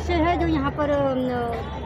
उद्देश्य है जो यहाँ पर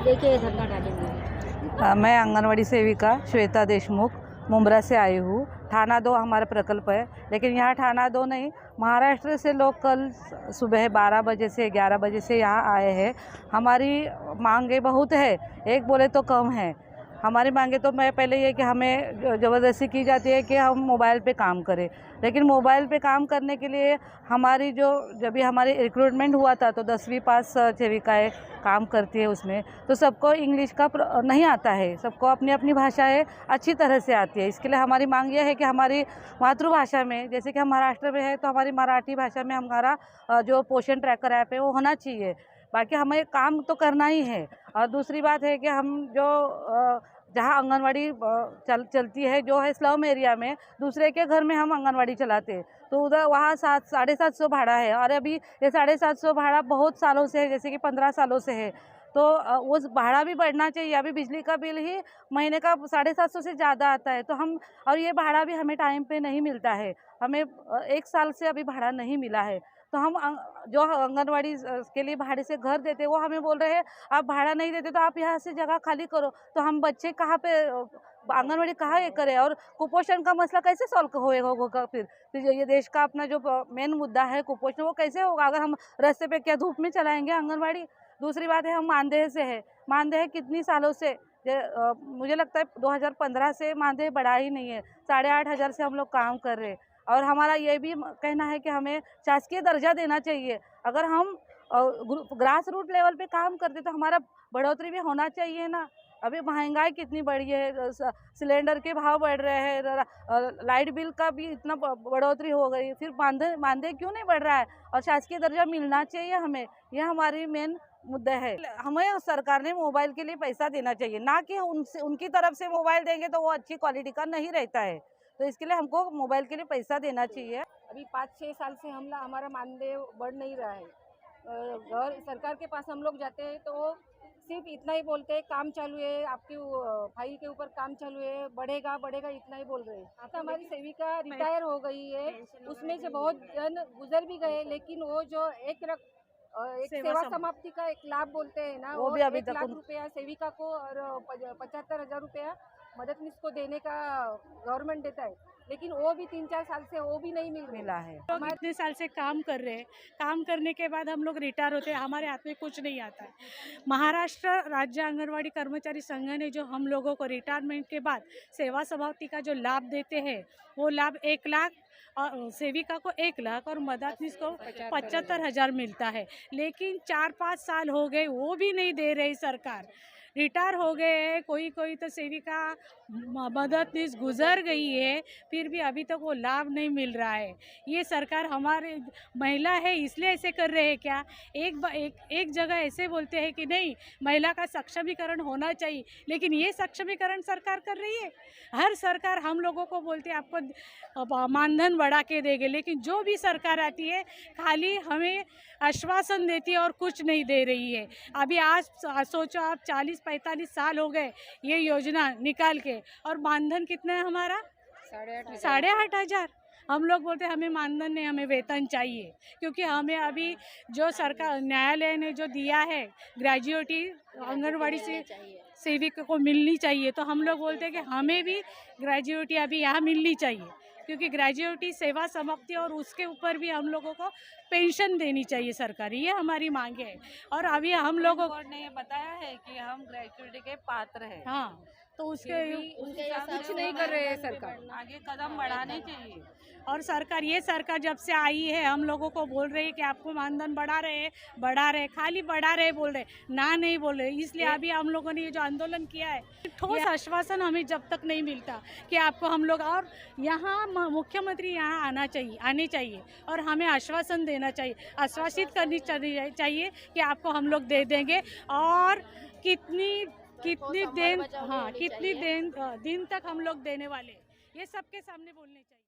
लेके धरना डाले हुए हैं? मैं आंगनवाड़ी सेविका श्वेता देशमुख मुंब्रा से आई हूँ। थाना 2 हमारा प्रकल्प है, लेकिन यहाँ थाना 2 नहीं, महाराष्ट्र से लोग कल सुबह 12 बजे से 11 बजे से यहाँ आए हैं। हमारी मांगे बहुत है, एक बोले तो कम है। हमारी मांगे तो मैं पहले ये कि हमें ज़बरदस्ती की जाती है कि हम मोबाइल पे काम करें, लेकिन मोबाइल पे काम करने के लिए हमारी जब भी हमारी रिक्रूटमेंट हुआ था तो 10वीं पास सेविकाएँ काम करती है उसमें, तो सबको इंग्लिश का नहीं आता है, सबको अपनी अपनी भाषाएं अच्छी तरह से आती है। इसके लिए हमारी मांग यह है कि हमारी मातृभाषा में, जैसे कि हम महाराष्ट्र में है तो हमारी मराठी भाषा में हमारा जो पोषण ट्रैकर ऐप है वो होना चाहिए। बाकी हमें काम तो करना ही है। और दूसरी बात है कि हम जहाँ आंगनवाड़ी चलती है जो है स्लम एरिया में, दूसरे के घर में हम आंगनवाड़ी चलाते हैं, तो उधर वहाँ 750 भाड़ा है। और अभी ये 750 भाड़ा बहुत सालों से है, जैसे कि 15 सालों से है, तो उस भाड़ा भी बढ़ना चाहिए। अभी बिजली का बिल ही महीने का 750 से ज़्यादा आता है, तो हम, और ये भाड़ा भी हमें टाइम पे नहीं मिलता है। हमें 1 साल से अभी भाड़ा नहीं मिला है, तो हम जो आंगनवाड़ी के लिए भाड़े से घर देते वो हमें बोल रहे हैं आप भाड़ा नहीं देते तो आप यहाँ से जगह खाली करो। तो हम बच्चे कहाँ पे आंगनवाड़ी कहाँ ये करें, और कुपोषण का मसला कैसे सॉल्व होगा? फिर ये देश का अपना जो मेन मुद्दा है कुपोषण, वो कैसे होगा अगर हम रास्ते पे क्या धूप में चलाएंगे आंगनवाड़ी? दूसरी बात है, हम मानदेय से है, मानदेय कितनी सालों से, मुझे लगता है 2015 से मानदेय बढ़ा ही नहीं है। 8,500 से हम लोग काम कर रहे हैं। और हमारा ये भी कहना है कि हमें शासकीय दर्जा देना चाहिए। अगर हम ग्रास रूट लेवल पे काम करते तो हमारा बढ़ोतरी भी होना चाहिए ना। अभी महंगाई कितनी बढ़ी है, सिलेंडर के भाव बढ़ रहे हैं, लाइट बिल का भी इतना बढ़ोतरी हो गई, फिर मानदेय क्यों नहीं बढ़ रहा है? और शासकीय दर्जा मिलना चाहिए हमें, यह हमारी मेन मुद्दा है। हमें सरकार ने मोबाइल के लिए पैसा देना चाहिए, ना कि उनकी तरफ से मोबाइल देंगे तो वो अच्छी क्वालिटी का नहीं रहता है। तो इसके लिए हमको मोबाइल के लिए पैसा देना चाहिए। अभी 5-6 साल से हमारा मानदेय बढ़ नहीं रहा है। और सरकार के पास हम लोग जाते हैं तो वो सिर्फ इतना ही बोलते हैं काम चालू है, आपकी फाइल के ऊपर काम चालू है, बढ़ेगा बढ़ेगा, इतना ही बोल रहे हैं। तो हमारी सेविका रिटायर हो गई है, उसमें से बहुत जन गुजर भी गए, लेकिन वो जो एक सेवा समाप्ति का एक लाभ बोलते हैं ना, वो भी अभी 1 लाख रुपया सेविका को और 75,000 रुपया मददनीश को देने का गवर्नमेंट देता है, लेकिन वो भी 3-4 साल से वो भी नहीं मिला है। लोग इतने साल से काम कर रहे हैं, काम करने के बाद हम लोग रिटायर होते हैं, हमारे हाथ में कुछ नहीं आता है। महाराष्ट्र राज्य आंगनवाड़ी कर्मचारी संघ ने जो हम लोगों को रिटायरमेंट के बाद सेवा समाप्ति का जो लाभ देते हैं, वो लाभ 1 लाख और सेविका को 1 लाख और मददनीश को 75,000 मिलता है। लेकिन 4-5 साल हो गए, वो भी नहीं दे रही सरकार। रिटायर हो गए हैं, कोई तो सेविका मददनीश गुजर गई है, फिर भी अभी तक वो लाभ नहीं मिल रहा है। ये सरकार हमारे महिला है इसलिए ऐसे कर रहे हैं क्या? एक जगह ऐसे बोलते हैं कि नहीं, महिला का सक्षमीकरण होना चाहिए, लेकिन ये सक्षमीकरण सरकार कर रही है। हर सरकार हम लोगों को बोलती है आपको मानधन बढ़ा के देंगे, लेकिन जो भी सरकार आती है खाली हमें आश्वासन देती है और कुछ नहीं दे रही है। अभी आज सोचो आप 40-45 साल हो गए ये योजना निकाल के, और मानधन कितना है हमारा? 8,500। हम लोग बोलते हैं हमें मानधन नहीं, हमें वेतन चाहिए, क्योंकि हमें अभी जो सरकार न्यायालय ने जो दिया है ग्रेजुएटी आंगनवाड़ी से सेविका को मिलनी चाहिए, तो हम लोग बोलते हैं कि हमें भी ग्रेजुएटी अभी यहाँ मिलनी चाहिए, क्योंकि ग्रेजुएटी सेवा समाप्ति और उसके ऊपर भी हम लोगों को पेंशन देनी चाहिए सरकारी, ये हमारी मांग है। और अभी हम लोगों ने बताया है कि हम ग्रेजुएटी के पात्र हैं। हाँ, तो उसके कुछ नहीं कर रहे हैं सरकार, आगे कदम बढ़ाने चाहिए। और सरकार, ये सरकार जब से आई है हम लोगों को बोल रही है कि आपको मानधन बढ़ा रहे, खाली बढ़ा रहे बोल रहे, ना नहीं बोल रहे। इसलिए अभी हम लोगों ने ये जो आंदोलन किया है, ठोस आश्वासन हमें जब तक नहीं मिलता कि आपको हम लोग, और यहाँ मुख्यमंत्री यहाँ आने चाहिए और हमें आश्वासन देना चाहिए, आश्वासित करनी चाहिए कि आपको हम लोग दे देंगे। और कितनी दिन तक हम लोग देने वाले, ये सबके सामने बोलने चाहिए।